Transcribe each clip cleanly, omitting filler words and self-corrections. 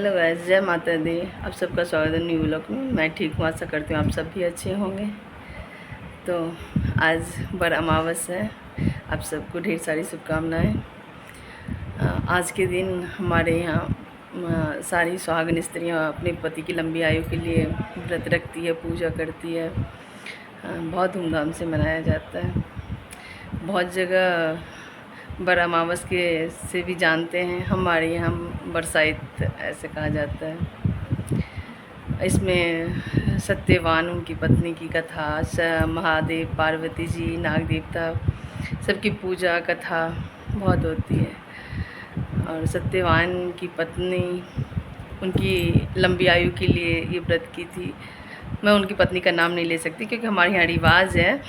Hello guys, जय माता दी। आप सबका स्वागत है न्यू व्लॉग में। मैं ठीक हूँ, आशा करती हूँ आप सब भी अच्छे होंगे। तो आज बड़ा अमावस है, आप सबको ढेर सारी शुभकामनाएं। आज के दिन हमारे यहाँ सारी सुहागन स्त्रियाँ अपने पति की लंबी आयु के लिए व्रत रखती है, पूजा करती है। बहुत धूमधाम से मनाया जाता है। बहुत जगह बड़ा अमावस के से भी जानते हैं, हमारे यहाँ बरसाइत ऐसे कहा जाता है। इसमें सत्यवान उनकी पत्नी की कथा, महादेव, पार्वती जी, नाग देवता सबकी पूजा कथा बहुत होती है। और सत्यवान की पत्नी उनकी लंबी आयु के लिए ये व्रत की थी। मैं उनकी पत्नी का नाम नहीं ले सकती क्योंकि हमारे यहाँ रिवाज है,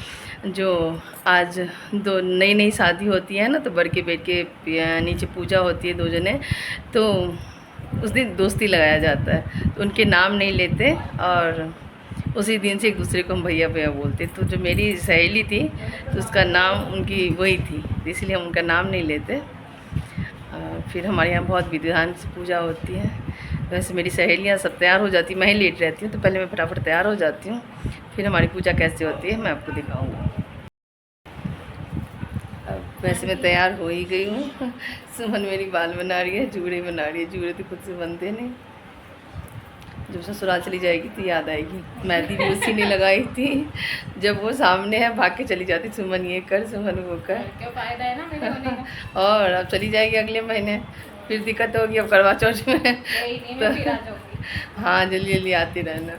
जो आज दो नई नई शादी होती है ना, तो बर के बेट के नीचे पूजा होती है 2 जने, तो उस दिन दोस्ती लगाया जाता है, तो उनके नाम नहीं लेते और उसी दिन से एक दूसरे को हम भैया भैया बोलते। तो जो मेरी सहेली थी तो उसका नाम उनकी वही थी, इसलिए हम उनका नाम नहीं लेते। फिर हमारे यहाँ बहुत विधान से पूजा होती है। वैसे मेरी सहेलियाँ सब तैयार हो जाती, मैं ही लेट रहती हूँ, तो पहले मैं फटाफट तैयार हो जाती हूँ, फिर हमारी पूजा कैसे होती है मैं आपको दिखाऊंगा। अब वैसे मैं तैयार हो ही गई हूँ। सुमन मेरी बाल बना रही है, जूड़े बना रही है। जूड़े तो खुद से बनते नहीं, जब ससुराल चली जाएगी तो याद आएगी। मेहंदी भी उसी ने लगाई थी, जब वो सामने है भाग के चली जाती, सुमन ये कर, सुमन वो कर। क्या फायदा है ना मेरे होने का। और अब चली जाएगी अगले महीने, फिर दिक्कत होगी अब करवा चौथ में। तो हाँ, जल्दी जल्दी आती रहना।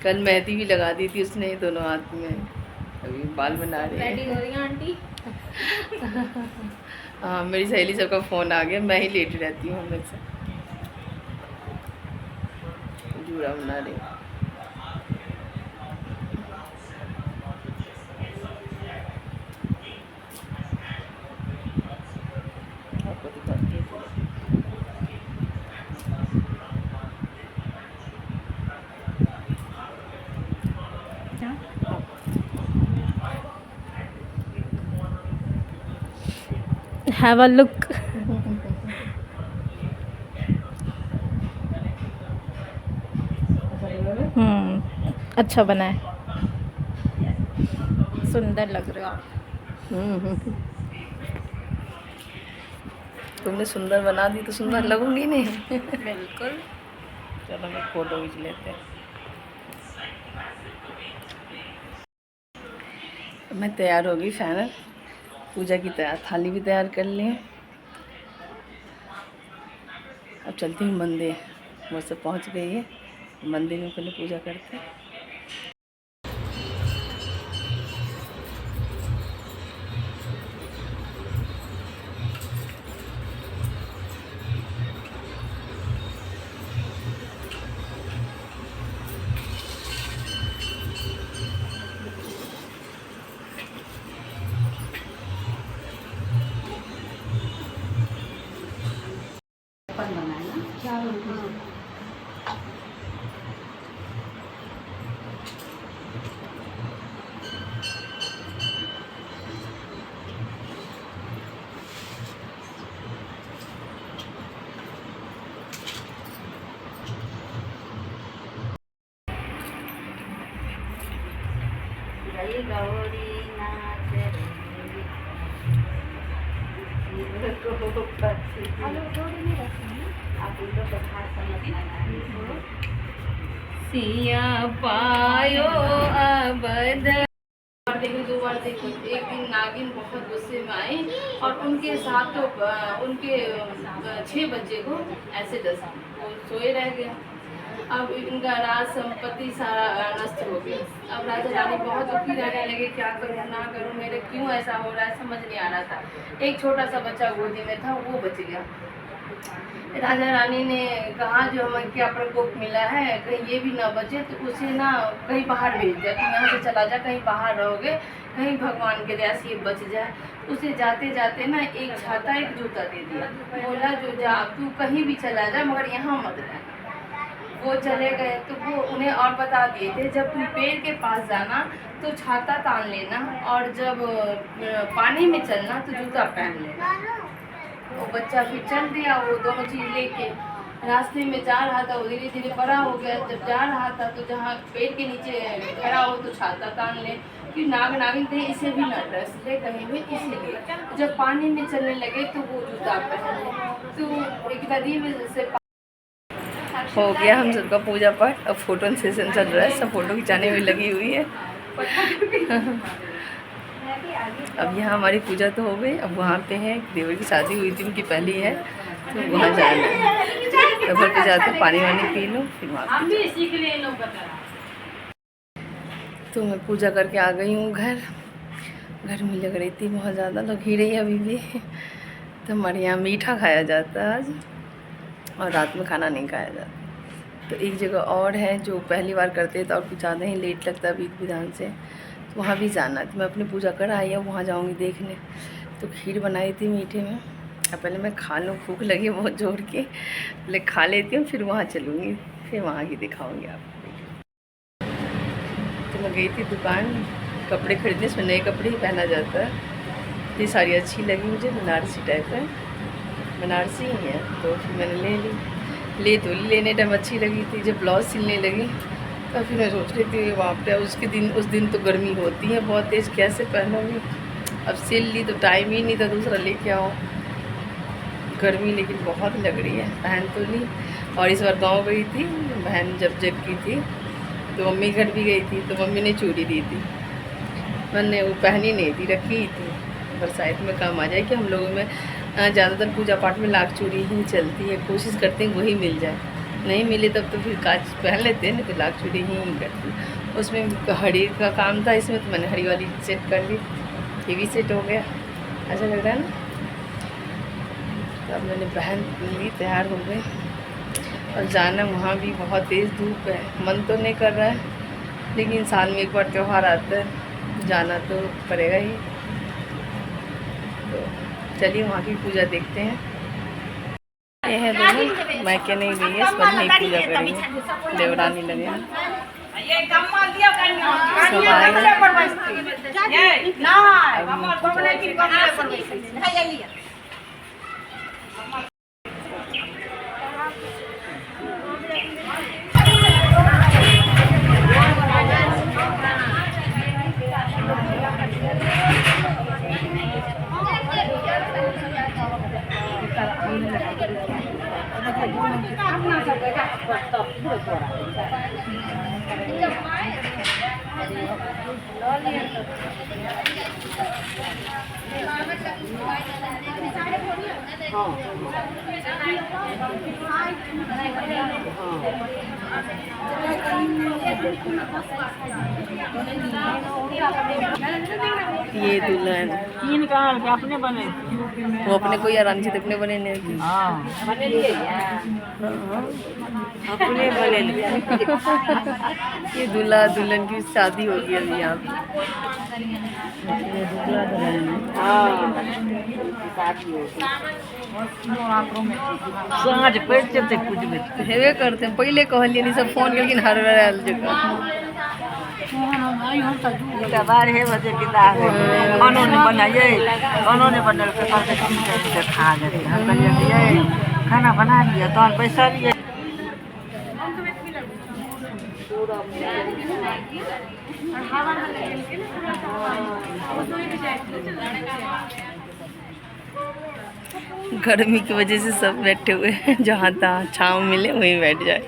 कल मेहंदी भी लगा दी थी उसने दोनों हाथ में। अभी बाल बना रही रेडी हो है। रही हैं आंटी। हाँ, मेरी सहेली सबका फ़ोन आ गया, मैं ही लेटी रहती हूँ हमेशा। जूड़ा बना रही हूँ। आपको दिखाती हूँ। Have a look. अच्छा बना है, सुंदर लग रहे हो आप। तुमने सुंदर बना दी तो सुंदर लगूंगी नहीं। बिल्कुल। चलो हम एक फ़ोटो खींच लेते हैं। मैं तैयार हो गई फाइनल, पूजा की थाली भी तैयार कर ली। अब चलती हूँ मंदिर, वो सब पहुँच गई है, मंदिर में पहले पूजा करते हैं। गौरी नाच सिया पायो अबद। देखो 2 बार देखो। एक दिन नागिन बहुत गुस्से में आई और उनके साथ तो उनके 6 बच्चे को ऐसे डसा, वो सोए रह गया। अब इनका राज संपत्ति सारा नष्ट हो गया। अब राजा रानी बहुत दुखी रहने लगे, क्या करूँ ना करूँ, मेरे क्यों ऐसा हो रहा है, समझ नहीं आ रहा था। एक छोटा सा बच्चा गोदी में था, वो बच गया। राजा रानी ने कहा जो हमें क्या प्रकोप मिला है, कहीं ये भी ना बचे तो उसे ना कहीं बाहर भेज दिया, तुम यहाँ से चला जा, कहीं बाहर रहोगे, कहीं भगवान के दया से ये बच जाए। उसे जाते जाते ना एक छाता एक जूता दे दिया, बोला जो जा तू कहीं भी चला जा मगर यहाँ मत रहना। वो चले गए तो वो उन्हें और बता दिए थे, जब तुम पेड़ के पास जाना तो छाता तान लेना और जब पानी में चलना तो जूता पहन लेना। वो बच्चा फिर चल दिया, वो दोनों चीज़ लेके। रास्ते में जा रहा था वो धीरे धीरे बड़ा हो गया। जब जा रहा था तो जहाँ पेड़ के नीचे खड़ा हो तो छाता तान ले कि नाग नागिन थे, इसे भी न डस ले कहीं भी, इसीलिए जब पानी में चलने लगे तो वो जूता पहने। तो एक नदी में से हो गया हम सबका पूजा पाठ। अब फोटो सेशन चल रहा है, सब फोटो खिंचाने में लगी हुई है। अब यहाँ हमारी पूजा तो हो गई। अब वहाँ पे है देवर की शादी हुई थी, उनकी पहली है, तो वहाँ जाना है। तो घर पे जाते पानी वानी पी लो, फिर वहाँ तो मैं पूजा करके आ गई हूँ घर। गर्मी लग रही थी बहुत ज़्यादा, लग ही रही अभी भी। तो हमारे यहाँ मीठा खाया जाता है आज, और रात में खाना नहीं खाया जाता। तो एक जगह और है जो पहली बार करते तो और कुछ ज़्यादा ही लेट लगता है विधि विधान से, तो वहाँ भी जाना है। तो मैं अपनी पूजा कर आई हूँ, वहाँ जाऊँगी देखने। तो खीर बनाई थी मीठे में। अब पहले मैं खा लूँ, भूख लगी बहुत जोर के, पहले खा लेती हूँ, फिर वहाँ चलूँगी, फिर वहाँ की दिखाऊँगी आपको। तो मैं गई थी दुकान कपड़े खरीदने, इसमें नए कपड़े ही पहना जाता है। ये साड़ी अच्छी लगी मुझे, बनारसी टाइप है, बनारसी ही है, तो फिर मैंने ले ली। तो लेने टाइम अच्छी लगी थी, जब ब्लाउज सिलने लगी तो फिर मैं सोच रही थी वहाँ पे उस दिन तो गर्मी होती है बहुत तेज़, कैसे पहनूँगी। अब सिल ली तो टाइम ही नहीं था दूसरा लेके आओ, गर्मी लेकिन बहुत लग रही है, पहन तो ली। और इस बार गाँव गई थी बहन, जब की थी तो मम्मी घर भी गई थी, तो मम्मी ने चूड़ी दी थी, मैंने वो पहनी नहीं थी, रखी ही थी, बरसात में काम आ जाए। कि हम लोगों में ज़्यादातर पूजा पाठ में लाख चूड़ी ही चलती है, कोशिश करते हैं वही मिल जाए, नहीं मिले तब तो फिर कांच पहन लेते हैं, नहीं तो लाख चूड़ी ही करती। उसमें हड़ी का काम था इसमें, तो मैंने हड़ी वाली सेट कर ली, ये भी सेट हो गया, अच्छा लग रहा है ना। तो अब मैंने पहन ली, तैयार हो गए, और जाना वहाँ भी बहुत तेज़ धूप है, मन तो नहीं कर रहा है, लेकिन साल में एक बार त्यौहार आता है, जाना तो पड़ेगा ही। तो चलिए वहाँ की पूजा देखते हैं। ये है दोनों, मैं क्या नहीं गई है, इस पर नहीं पूजा करेंगे, देवरानी लगे हैं सब ये दुल्हन तीन कहाँ के अपने बने, वो अपने कोई आराम से अपने बने नहीं थे। अपने बने। ये दूल्हा दुल्हन की शादी होगी अभी यहाँ पे। साँझ पड़ते थे कुछ भी हेवे करते हैं, पहले कहलिए नहीं सब फोन करके हर जगह बार है बजे पिता खानो नहीं बनाइए, खानो नहीं बनल के खा गए। हम कहिए खाना बना लिया तो पैसा लिए। गर्मी की वजह से सब बैठे हुए हैं, जहाँ तहाँ छाँव मिले वहीं बैठ जाए।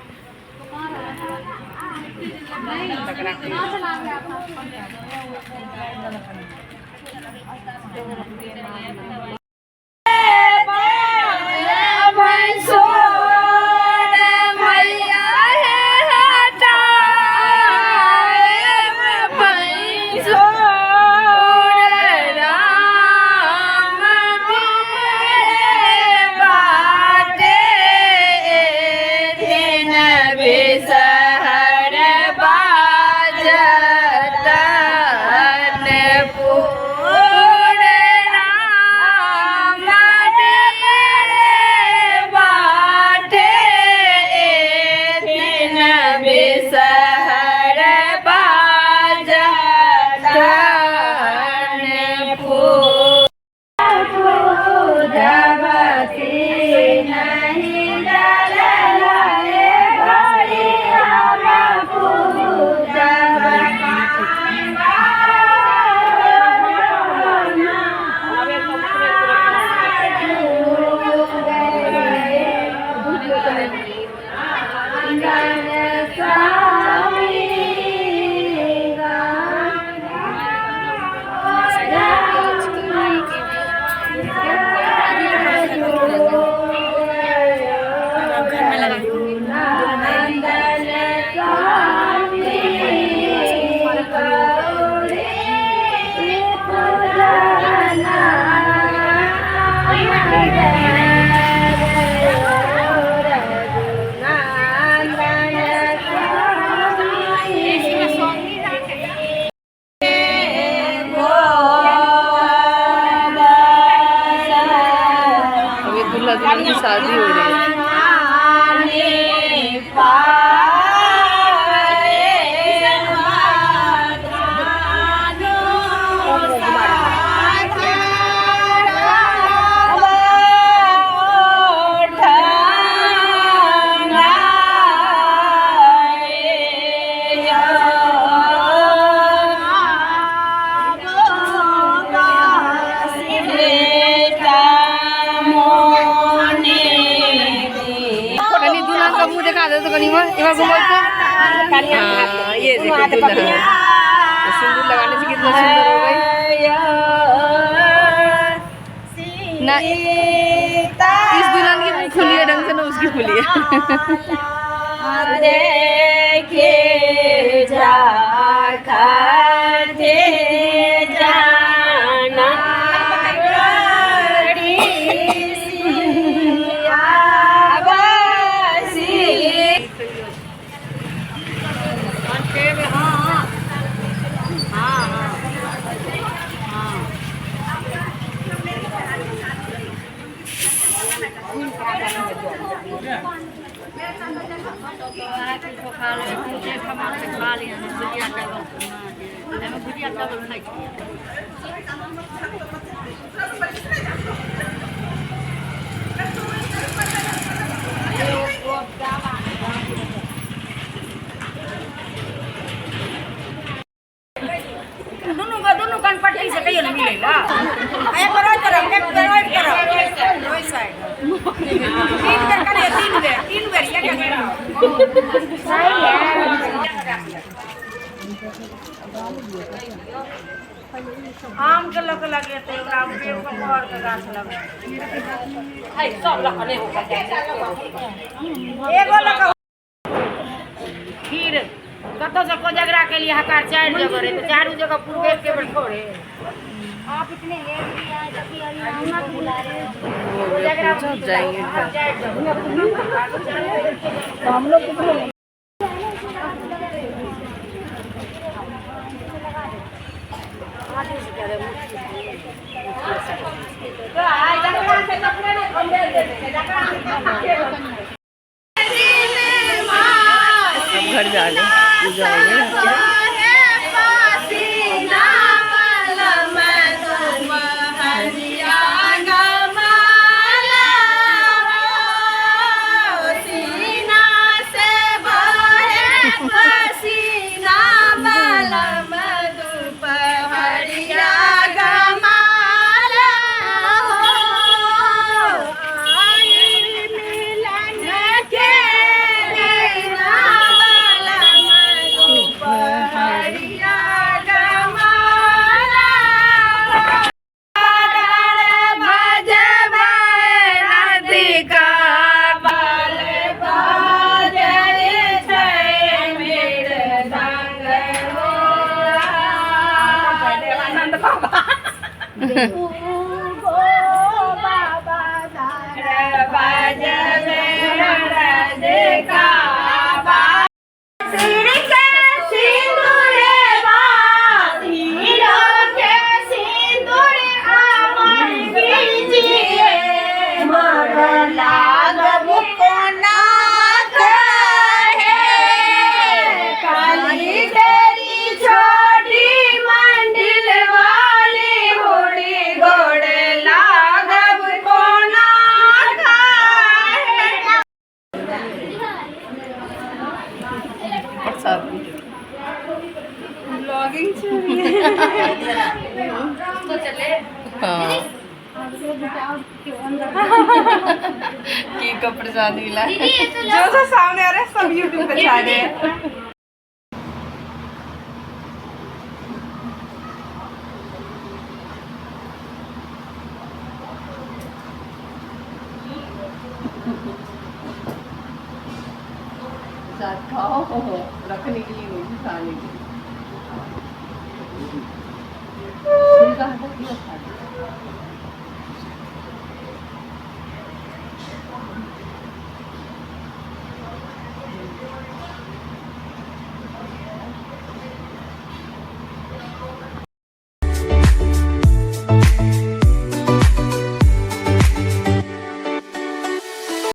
दुल्हन की शादी हो रही है। कनी दुल्हन का मुंह दिखा दे तो कनी वहाँ घुमा तो। हाँ ये देखो दुल्हन सिंदूर लगाने से कितना सुंदर हो गई ना। इस दुल्हन की मुंह खुली है ढंग से ना उसकी खुली है। देखे जा खाते जाना दोनों कान पट्टी से कहीं नहीं मिलेगा। एक बार और करो, एक बार और करो, रोई साइड तीन बार करिए, तीन बार ये क्या करो सही है। आम के लोग लगे थे आम पेड़ पर और का गाछ लगे है सब लगने होगा एगो लगा फिर कतो से कोजगरा के लिए हकार 4 जगह रहे तो चारों जगह पूरे के बड़ छोड़े आप इतने लेट भी आए तभी अरियाना बुला रहे कोजगरा सब जाएंगे तो हम लोग कितने घर जा रहे पूजा हो गई। केक का प्रसाद मिला जो जो सामने आ रहा है सब यूट्यूब पे छा रहे हैं। साथ खाओ रखने के लिए नहीं खाने के लिए